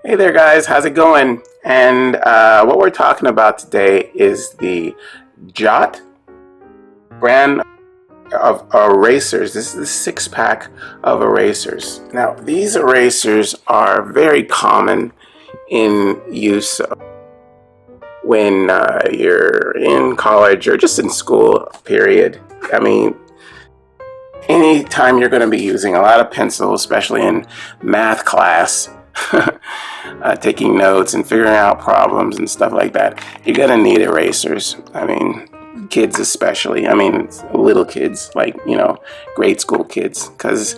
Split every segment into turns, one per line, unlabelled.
Hey there, guys. How's it going? And what we're talking about today is the Jot brand of erasers. This is the 6-pack of erasers. Now, these erasers are very common in use when you're in college or just in school, period. I mean, anytime you're going to be using a lot of pencils, especially in math class, taking notes and figuring out problems and stuff like that, you're going to need erasers. I mean, kids especially. I mean, little kids, like, grade school kids. Because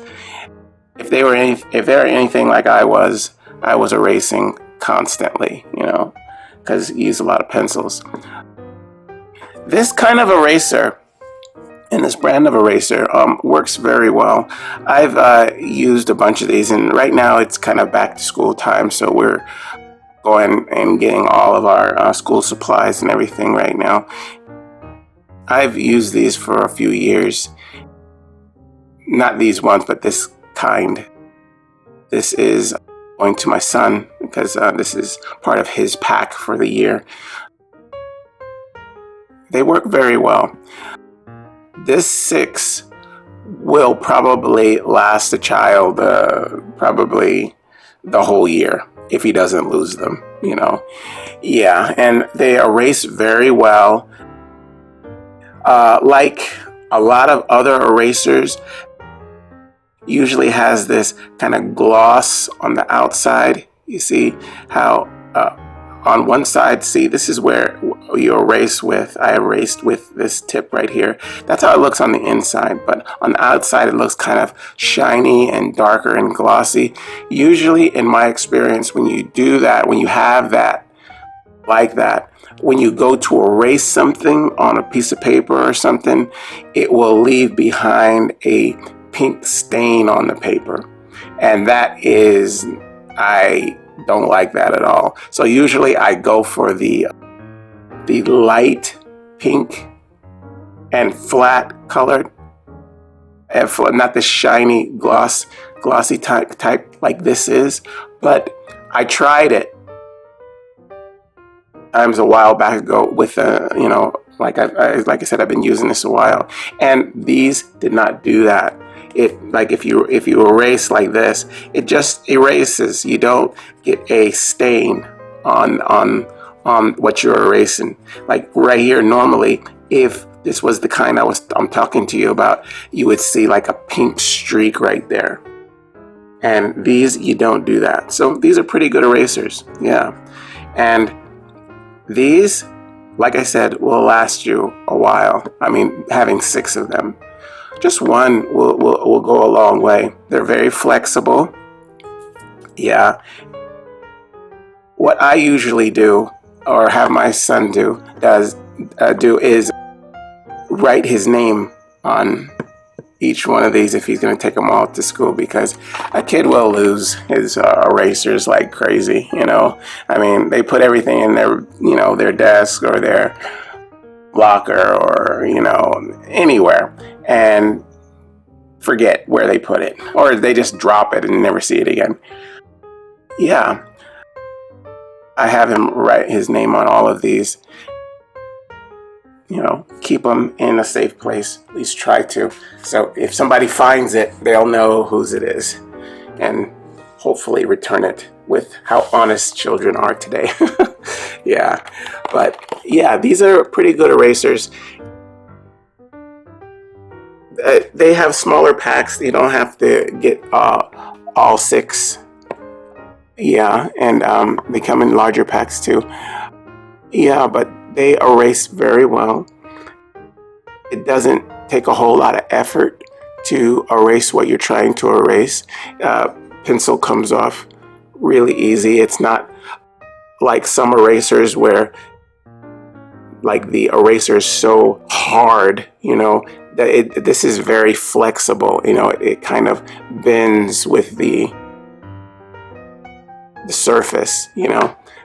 if they're anything like I was erasing constantly, because you use a lot of pencils. This kind of eraser and this brand of eraser works very well. I've used a bunch of these, and right now it's kind of back to school time, so we're going and getting all of our school supplies and everything right now. I've used these for a few years. Not these ones, but this kind. This is going to my son because this is part of his pack for the year. They work very well. This 6 will probably last a child probably the whole year if he doesn't lose them, Yeah, and they erase very well. Like a lot of other erasers, usually has this kind of gloss on the outside. You see how on one side, see, this is where you erase with. I erased with this tip right here. That's how it looks on the inside, but on the outside it looks kind of shiny and darker and glossy. Usually, in my experience, when you do that, when you have that like that, when you go to erase something on a piece of paper or something, it will leave behind a pink stain on the paper, and that is, I don't like that at all. So usually I go for the light pink and flat colored, and not the shiny glossy type like this is. But I tried it times a while back ago with like I said, I've been using this a while, and these did not do that. It, like, if you erase like this, it just erases. You don't get a stain on what you're erasing. Like right here, normally, if this was the kind I'm talking to you about, you would see like a pink streak right there. And these, you don't do that. So these are pretty good erasers, yeah. And these, like I said, will last you a while. I mean, having 6 of them. Just one will go a long way. They're very flexible. Yeah. What I usually do, or have my son do is write his name on each one of these if he's going to take them all to school, because a kid will lose his erasers like crazy. I mean, they put everything in their desk or their locker or anywhere, and forget where they put it, or they just drop it and never see it again. Yeah, I have him write his name on all of these. Keep them in a safe place, at least try to, so if somebody finds it, they'll know whose it is, and hopefully return it with how honest children are today. Yeah, but yeah, these are pretty good erasers. They have smaller packs. You don't have to get all 6. Yeah, and they come in larger packs too. Yeah, but they erase very well. It doesn't take a whole lot of effort to erase what you're trying to erase. Pencil comes off really easy. It's not like some erasers where, like, the eraser is so hard, that this is very flexible. It kind of bends with the surface,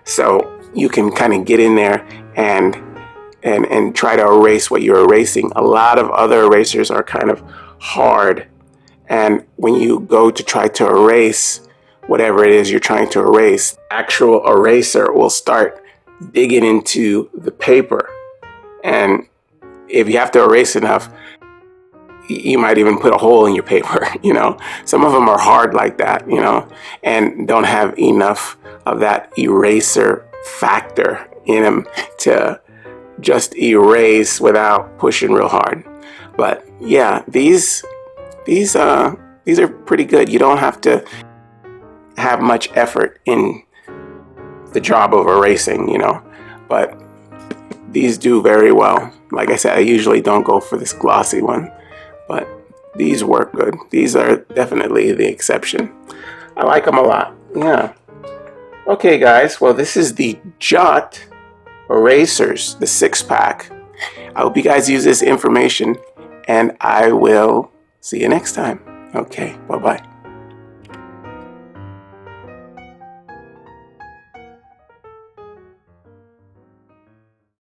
so you can kind of get in there and try to erase what you're erasing. A lot of other erasers are kind of hard, and when you go to try to erase whatever it is you're trying to erase. Actual eraser will start digging into the paper, and if you have to erase enough, you might even put a hole in your paper. Some of them are hard like that, and don't have enough of that eraser factor in them to just erase without pushing real hard. But yeah, these are pretty good. You don't have to have much effort in the job of erasing, but these do very well. Like I said, I usually don't go for this glossy one, but these work good. These are definitely the exception. I like them a lot. Yeah. Okay, guys. Well, this is the Jot Erasers, the 6-pack. I hope you guys use this information, and I will see you next time. Okay, bye-bye.